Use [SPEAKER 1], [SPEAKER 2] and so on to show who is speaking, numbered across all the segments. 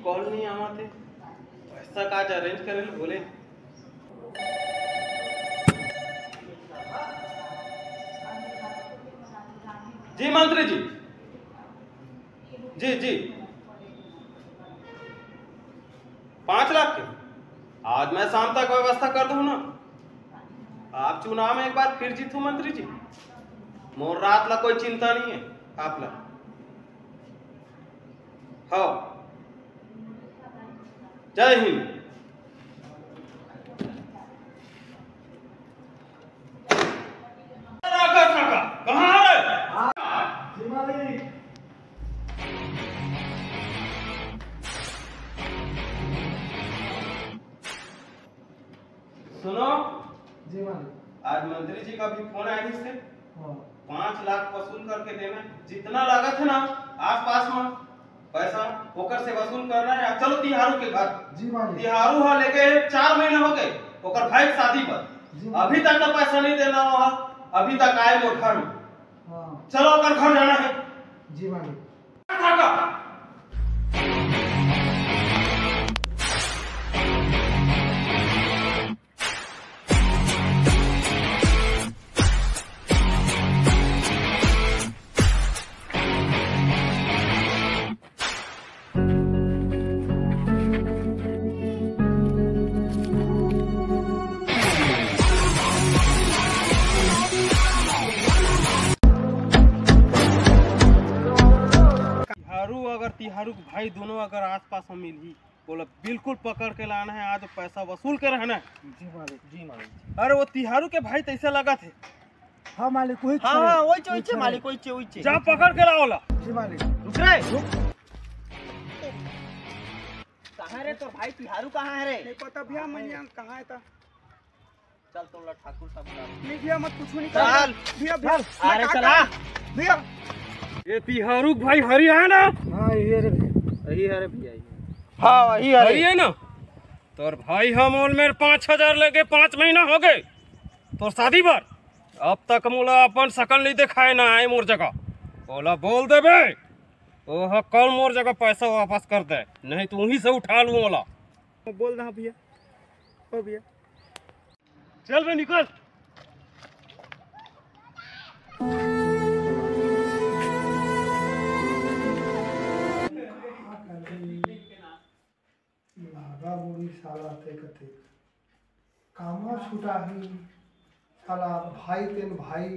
[SPEAKER 1] Call नहीं आवा थे, पैसा काज अरेंज करे बोले। जी मंत्री जी, जी जी 5 लाख के आज मैं शाम तक व्यवस्था कर दूं ना। आप चुनाव में एक बार फिर जीतू मंत्री जी, मोर रात ला कोई चिंता नहीं है आप ला। हाँ जय हिंद। कहाँ है? सुनो
[SPEAKER 2] जी मालिक।
[SPEAKER 1] आज मंत्री जी का भी फोन आया से 5 लाख वसूल करके देना, जितना लागत है ना आस पास में पैसा ओकर से वसूल करना है। चलो तिहारू के घर।
[SPEAKER 2] जी मालिक।
[SPEAKER 1] तिहारू हा लेके 4 महीने हो गए ओकर भाई शादी पर, अभी तक का पैसा नहीं देना हुआ, अभी तक आए मोर घर में। चलो ओकर घर जाना है।
[SPEAKER 2] जी मालिक।
[SPEAKER 1] तिहारू भाई दोनों अगर आसपास में मिल ही बोला बिल्कुल पकड़ के लाना है, आज पैसा वसूल के रहना है।
[SPEAKER 2] जी मालिक। जी मालिक।
[SPEAKER 1] अरे वो तिहारू के भाई तैसे लगा थे।
[SPEAKER 2] हाँ मालिक वही।
[SPEAKER 3] हाँ वही चे मालिक वही चे।
[SPEAKER 1] जा पकड़ के लाओ ला।
[SPEAKER 2] जी मालिक।
[SPEAKER 3] रुक रे कहाँ रे तो भाई तिहारू कहाँ है रे?
[SPEAKER 2] नहीं पता भैया, मैं यहाँ कहाँ है था।
[SPEAKER 3] चल तो ठाकुर साहब
[SPEAKER 2] नहीं भैया मत कुछ नहीं
[SPEAKER 3] चल
[SPEAKER 2] भैया। भैया
[SPEAKER 3] अरे चला
[SPEAKER 2] भैया।
[SPEAKER 1] ये तिहारू भाई हरी है ना?
[SPEAKER 2] हाँ ये रे
[SPEAKER 3] यही है रे भैया।
[SPEAKER 1] हाँ वही है ना। तोर भाई हम में 5,000 लेके 5 महीना हो गए तोर शादी पर, अब तक मोला अपन शकल नहीं दिखाए ना आए मोर जगह। बोला बोल देबे ओह कल मोर जगह पैसा वापस कर दे, नहीं तू ही से उठा लू मोला।
[SPEAKER 2] बोल रहा भैया। ओ भैया
[SPEAKER 1] चल बे निकल।
[SPEAKER 2] साला कथे कामा छूटा ही साला भाई तेन भाई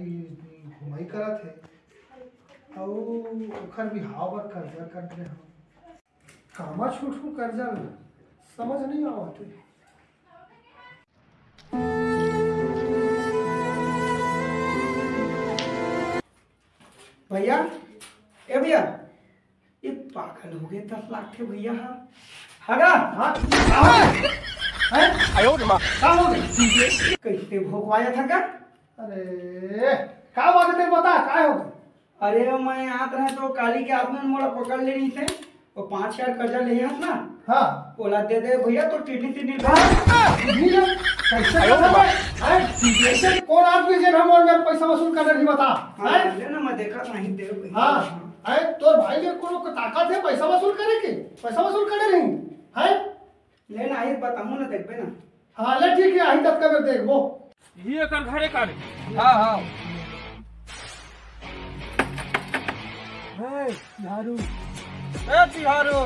[SPEAKER 2] घुमाई करत है और ओखर भी हावर कर्जा कर दे। हम कामा छूटू कर्जा समझ नहीं आवत है। भैया ए भैया ये पागल हो गए 10 लाख के भैया। हगा हाँ
[SPEAKER 3] आयो रे माँ
[SPEAKER 2] कैसे भोगवाया था का? अरे क्या बात है बता क्या हो?
[SPEAKER 4] अरे मैं यहाँ रहे तो काली के आदमी मोला पकड़ ले रही थे, वो 5,000 कर्जा ले ना।
[SPEAKER 2] हाँ
[SPEAKER 4] बोला दे दे भैया तो टिड्डी
[SPEAKER 2] कैसे कौन आदमी जे हम और पैसा वसूल कर रही बता?
[SPEAKER 4] ना मैं देखा नहीं दे।
[SPEAKER 2] हाँ है तोर भाई के कोनो ताकत है पैसा वसूल करे के? पैसा वसूल करे नहीं है
[SPEAKER 4] लेना आई बताऊं ना देखबे ना।
[SPEAKER 2] हाँ ले ठीक है आई तब का देख वो
[SPEAKER 1] ये कर घरे करे।
[SPEAKER 3] हाँ हाँ
[SPEAKER 2] है तिहारू।
[SPEAKER 3] ए तिहारू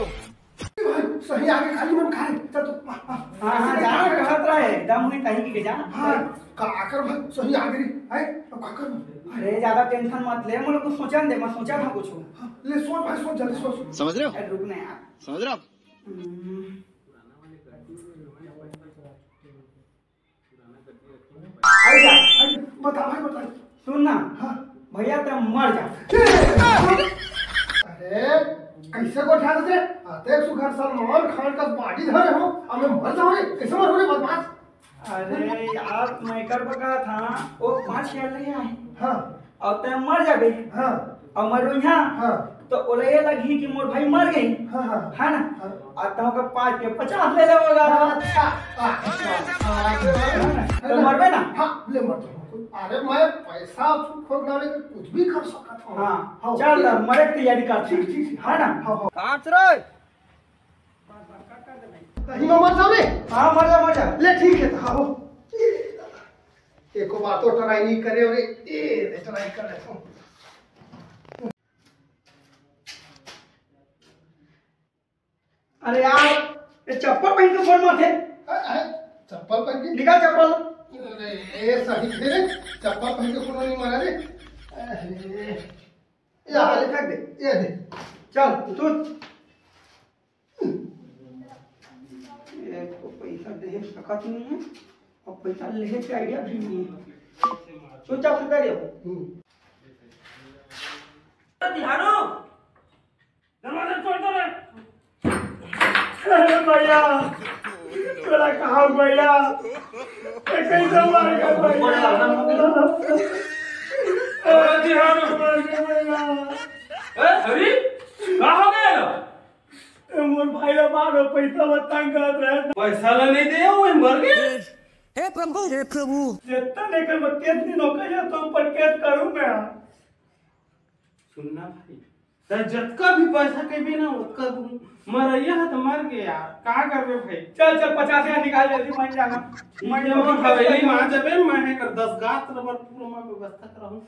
[SPEAKER 2] सही आगे खाली मन खाए चल तो।
[SPEAKER 4] हां हां जा कहत रहे दम हुई तही के जा।
[SPEAKER 2] हां का आकर भाई सही आगे है तो का कर।
[SPEAKER 4] अरे ज्यादा टेंशन मत ले, मुझे कुछ सोचन दे, मैं सोचा था कुछ।
[SPEAKER 2] ले सोच भाई सोच जल्दी सोच।
[SPEAKER 3] समझ रहे हो?
[SPEAKER 4] रुक ना यार
[SPEAKER 3] समझ रहे हो?
[SPEAKER 2] बता भाई बता।
[SPEAKER 4] सुन ना
[SPEAKER 2] हाँ
[SPEAKER 4] भैया तो मर जा।
[SPEAKER 2] अरे कैसे को ठाक दे आते सुघर सलमान खान का बॉडी धरे हो हमें मर जाओगे कैसे मरोगे बदमाश?
[SPEAKER 4] अरे यार मैं कर बका था वो 5,000 ले आए।
[SPEAKER 2] हाँ
[SPEAKER 4] और ते मर जाबे।
[SPEAKER 2] हाँ
[SPEAKER 4] और मरो यहाँ
[SPEAKER 2] हाँ
[SPEAKER 4] तो ओले ये लगी कि मोर भाई मर गई
[SPEAKER 2] हाँ हाँ
[SPEAKER 4] है ना। आता होगा 5 के 50 ले लेगा।
[SPEAKER 2] अच्छा
[SPEAKER 4] तो मरबे ना।
[SPEAKER 2] हाँ ले मर जाओ। अरे मैं पैसा खोद डाले कुछ भी कर सकता हूँ।
[SPEAKER 4] हाँ चल मरे की तैयारी कर।
[SPEAKER 2] ठीक ठीक
[SPEAKER 4] है ना।
[SPEAKER 2] हाँ हाँ
[SPEAKER 3] कहाँ रे?
[SPEAKER 2] कहीं में मर जाओ रे।
[SPEAKER 4] हाँ मर जा
[SPEAKER 2] ले ठीक है तो आओ। एको बार तो ट्राई नहीं करे और ये ट्राई कर लेता हूँ।
[SPEAKER 4] अरे यार ये चप्पल पहन के फोन मारते।
[SPEAKER 2] चप्पल पहन के
[SPEAKER 4] निकाल चप्पल।
[SPEAKER 2] अरे सही थे चप्पल पहन के फोन नहीं मारा रे।
[SPEAKER 4] ये फेंक दे।
[SPEAKER 2] ये दे
[SPEAKER 4] चल तू को पैसा दे सकत नहीं है और पैसा लेने के आइडिया भी नहीं है। चुपचाप से करियो।
[SPEAKER 1] तिहारो दरवाजा खोल दो रे।
[SPEAKER 4] अरे भैया मेरा कहाँ भैया कैसे मार गया भैया।
[SPEAKER 1] तिहारो हरी कहाँ हो गया ना?
[SPEAKER 4] मोर भाई ला मारो पैसा बतांग करत रहे।
[SPEAKER 1] पैसा ला नहीं दे वो मर गए।
[SPEAKER 5] हे प्रभु
[SPEAKER 4] जितना लेकर मैं केस दिन होकर जा तो पर केस करूं मैं।
[SPEAKER 1] सुनना भाई तो जतका भी पैसा के भी ना उतका तुम मरैया है तो मर गया का करबे भाई।
[SPEAKER 4] चल 50,000 निकाल जल्दी मान जाना।
[SPEAKER 1] मैं जब हवेली में आ जाबे मैं है कर 10 गात रबर पूरा में व्यवस्था करहूं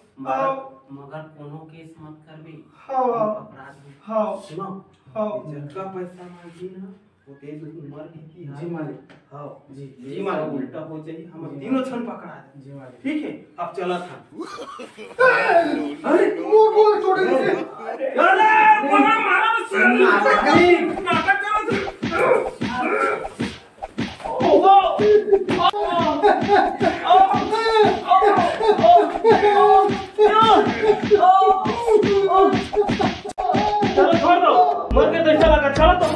[SPEAKER 1] मगर कोनो केस मत करबे।
[SPEAKER 4] हां
[SPEAKER 1] पकड़ा दे।
[SPEAKER 4] हां
[SPEAKER 1] सुनो
[SPEAKER 4] हां
[SPEAKER 1] जतका पैसा मांगी ना वो तेज उम्र की
[SPEAKER 3] जी मालिक।
[SPEAKER 1] हां जी मालिक उल्टा हो जाई हम तीनों क्षण पकड़ा दे।
[SPEAKER 3] जी मालिक।
[SPEAKER 1] ठीक है अब चला था।
[SPEAKER 2] अरे वो छोड़ दे।
[SPEAKER 1] अरे बड़ा मारा नाटक करो। चलो छोड़ दो मर के कैसा लगा। चलो तो